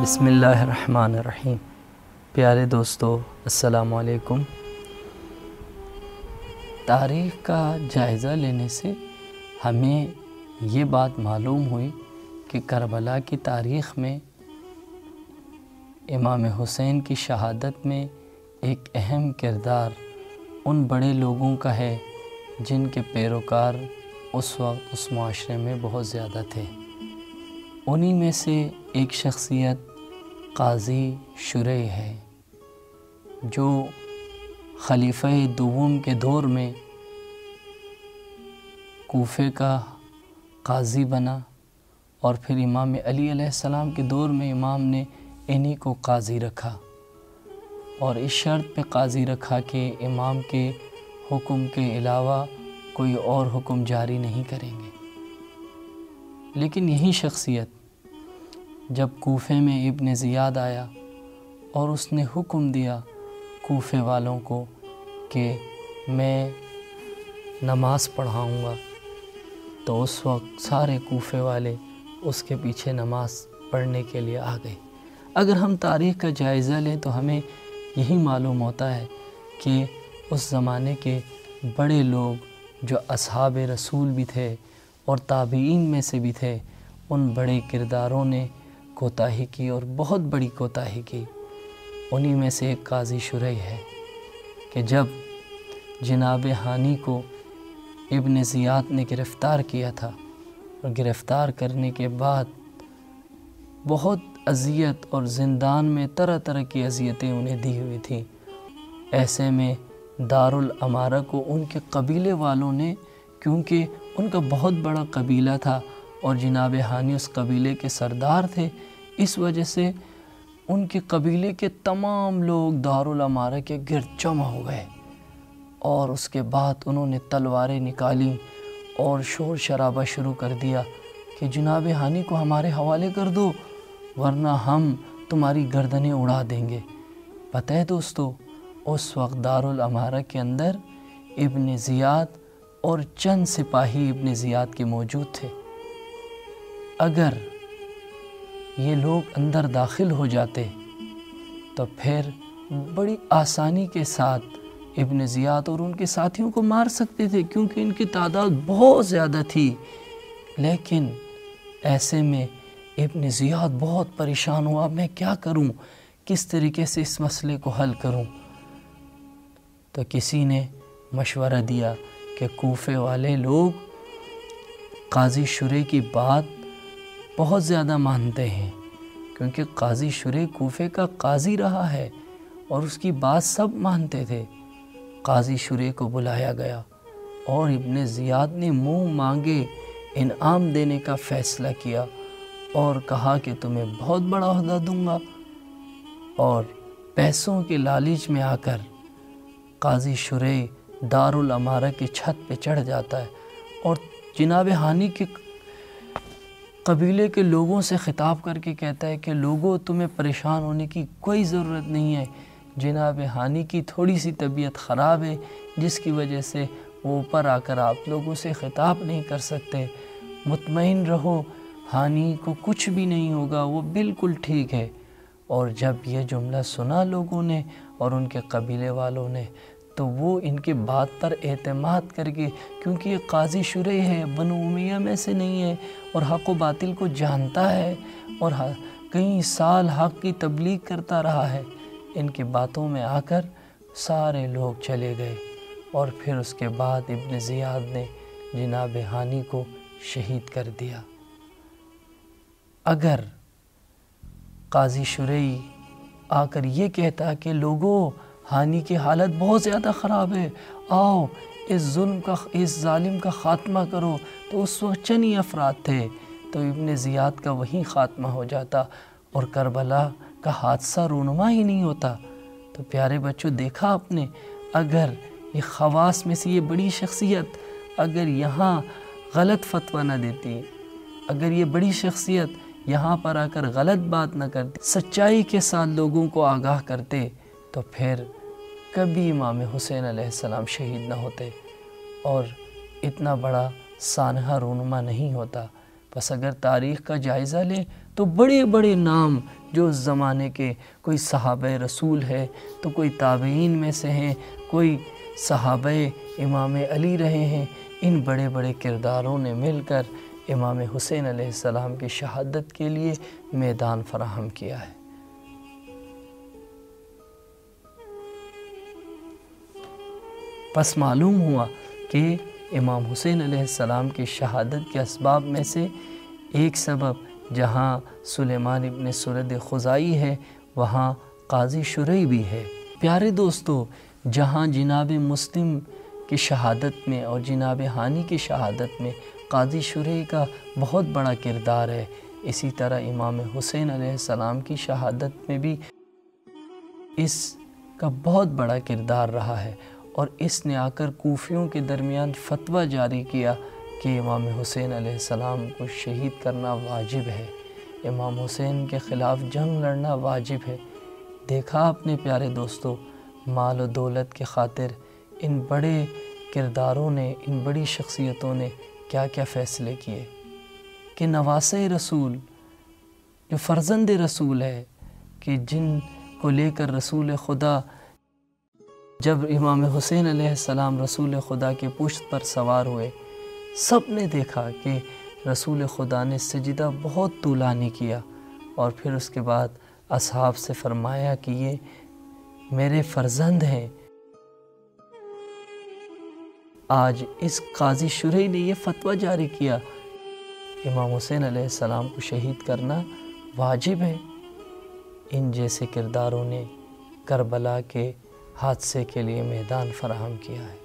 بسم اللہ الرحمن الرحیم۔ پیارے دوستو السلام علیکم۔ تاریخ کا جائزہ لینے سے ہمیں یہ بات معلوم ہوئی کہ کربلا کی تاریخ میں امام حسین کی شہادت میں ایک اہم کردار ان بڑے لوگوں کا ہے جن کے پیروکار اس وقت اس معاشرے میں بہت زیادہ تھے۔ انہی میں سے ایک شخصیت قاضی شریح ہے جو خلیفہ دوم کے دور میں کوفے کا قاضی بنا، اور پھر امام علی علیہ السلام کے دور میں امام نے انہی کو قاضی رکھا، اور اس شرط پہ قاضی رکھا کہ امام کے حکم کے علاوہ کوئی اور حکم جاری نہیں کریں گے۔ لیکن یہی شخصیت جب کوفے میں ابن زیاد آیا اور اس نے حکم دیا کوفے والوں کو کہ میں نماز پڑھاؤں گا، تو اس وقت سارے کوفے والے اس کے پیچھے نماز پڑھنے کے لیے آ گئے۔ اگر ہم تاریخ کا جائزہ لیں تو ہمیں یہی معلوم ہوتا ہے کہ اس زمانے کے بڑے لوگ جو اصحاب رسول بھی تھے اور تابعین میں سے بھی تھے، ان بڑے کرداروں نے کوتاہی کی اور بہت بڑی کوتاہی کی۔ انہی میں سے ایک قاضی شریح ہے کہ جب جناب ہانی کو ابن زیاد نے گرفتار کیا تھا، اور گرفتار کرنے کے بعد بہت اذیت اور زندان میں طرح طرح کی اذیتیں انہیں دی ہوئی تھیں، ایسے میں دارالامارہ کو ان کے قبیلے والوں نے، کیونکہ ان کا بہت بڑا قبیلہ تھا اور جناب ہانی اس قبیلے کے سردار تھے، اس وجہ سے ان کے قبیلے کے تمام لوگ دارالامارہ کے گرد جمع ہو گئے، اور اس کے بعد انہوں نے تلواریں نکالیں اور شور شرابہ شروع کر دیا کہ جناب ہانی کو ہمارے حوالے کر دو ورنہ ہم تمہاری گردنیں اڑا دیں گے۔ پتہ ہے دوستو، اس وقت دارالامارہ کے اندر ابن زیاد اور چند سپاہی ابن زیاد کے موجود تھے۔ اگر یہ لوگ اندر داخل ہو جاتے تو پھر بڑی آسانی کے ساتھ ابن زیاد اور ان کے ساتھیوں کو مار سکتے تھے، کیونکہ ان کی تعداد بہت زیادہ تھی۔ لیکن ایسے میں ابن زیاد بہت پریشان ہوا، میں کیا کروں، کس طریقے سے اس مسئلے کو حل کروں؟ تو کسی نے مشورہ دیا کہ کوفے والے لوگ قاضی شریح کی بات بہت زیادہ مانتے ہیں، کیونکہ قاضی شریح کوفے کا قاضی رہا ہے اور اس کی بات سب مانتے تھے۔ قاضی شریح کو بلایا گیا اور ابن زیاد نے منہ مانگے انعام دینے کا فیصلہ کیا اور کہا کہ تمہیں بہت بڑا عہدہ دوں گا، اور پیسوں کے لالچ میں آ کر قاضی شریح دارالامارہ کی چھت پہ چڑھ جاتا ہے اور جناب ہانی کے قبیلے کے لوگوں سے خطاب کر کے کہتا ہے کہ لوگوں، تمہیں پریشان ہونے کی کوئی ضرورت نہیں ہے، جناب ہانی کی تھوڑی سی طبیعت خراب ہے جس کی وجہ سے وہ اوپر آ کر آپ لوگوں سے خطاب نہیں کر سکتے، مطمئن رہو، ہانی کو کچھ بھی نہیں ہوگا، وہ بالکل ٹھیک ہے۔ اور جب یہ جملہ سنا لوگوں نے اور ان کے قبیلے والوں نے، تو وہ ان کے بات پر اعتماد کر کے، کیونکہ یہ قاضی شریح ہے، بنو امیہ میں سے نہیں ہے اور حق و باطل کو جانتا ہے اور کئی سال حق کی تبلیغ کرتا رہا ہے، ان کی باتوں میں آ کر سارے لوگ چلے گئے، اور پھر اس کے بعد ابن زیاد نے جناب ہانی کو شہید کر دیا۔ اگر قاضی شریح آ کر یہ کہتا کہ لوگوں، ہانی کی حالت بہت زیادہ خراب ہے، آؤ اس ظالم کا خاتمہ کرو، تو اس وقت چند ہی افراد تھے، تو ابن زیاد کا وہیں خاتمہ ہو جاتا اور کربلا کا حادثہ رونما ہی نہیں ہوتا۔ تو پیارے بچوں، دیکھا آپ نے، اگر یہ خواص میں سے یہ بڑی شخصیت اگر یہاں غلط فتویٰ نہ دیتی، اگر یہ بڑی شخصیت یہاں پر آ کر غلط بات نہ کرتی، سچائی کے ساتھ لوگوں کو آگاہ کرتے، تو پھر کبھی امام حسین علیہ السلام شہید نہ ہوتے اور اتنا بڑا سانحہ رونما نہیں ہوتا۔ بس اگر تاریخ کا جائزہ لیں تو بڑے بڑے نام جو اس زمانے کے، کوئی صحابہ رسول ہے تو کوئی تابعین میں سے ہیں، کوئی صحابہ امام علی رہے ہیں، ان بڑے بڑے کرداروں نے مل کر امام حسین علیہ السلام کی شہادت کے لیے میدان فراہم کیا ہے۔ پس معلوم ہوا کہ امام حسین علیہ السلام کی شہادت کے اسباب میں سے ایک سبب جہاں سلیمان ابن سرد خزائی ہے وہاں قاضی شرح بھی ہے۔ پیارے دوستو، جہاں جناب مسلم کی شہادت میں اور جناب ہانی کی شہادت میں قاضی شرح کا بہت بڑا کردار ہے، اسی طرح امام حسین علیہ السلام کی شہادت میں بھی اس کا بہت بڑا کردار رہا ہے، اور اس نے آ کر کوفیوں کے درمیان فتویٰ جاری کیا کہ امام حسین علیہ السلام کو شہید کرنا واجب ہے، امام حسین کے خلاف جنگ لڑنا واجب ہے۔ دیکھا اپنے پیارے دوستو، مال و دولت کے خاطر ان بڑے کرداروں نے، ان بڑی شخصیتوں نے کیا کیا فیصلے کیے کہ نواسہ رسول، جو فرزند رسول ہے، کہ جن کو لے کر رسول خدا، جب امام حسین علیہ السلام رسول خدا کے پشت پر سوار ہوئے، سب نے دیکھا کہ رسول خدا نے سجدہ بہت طولانی کیا، اور پھر اس کے بعد اصحاب سے فرمایا کہ یہ میرے فرزند ہیں۔ آج اس قاضی شرح نے یہ فتویٰ جاری کیا، امام حسین علیہ السلام کو شہید کرنا واجب ہے۔ ان جیسے کرداروں نے کربلا کے حادثے کے لیے میدان فراہم کیا ہے۔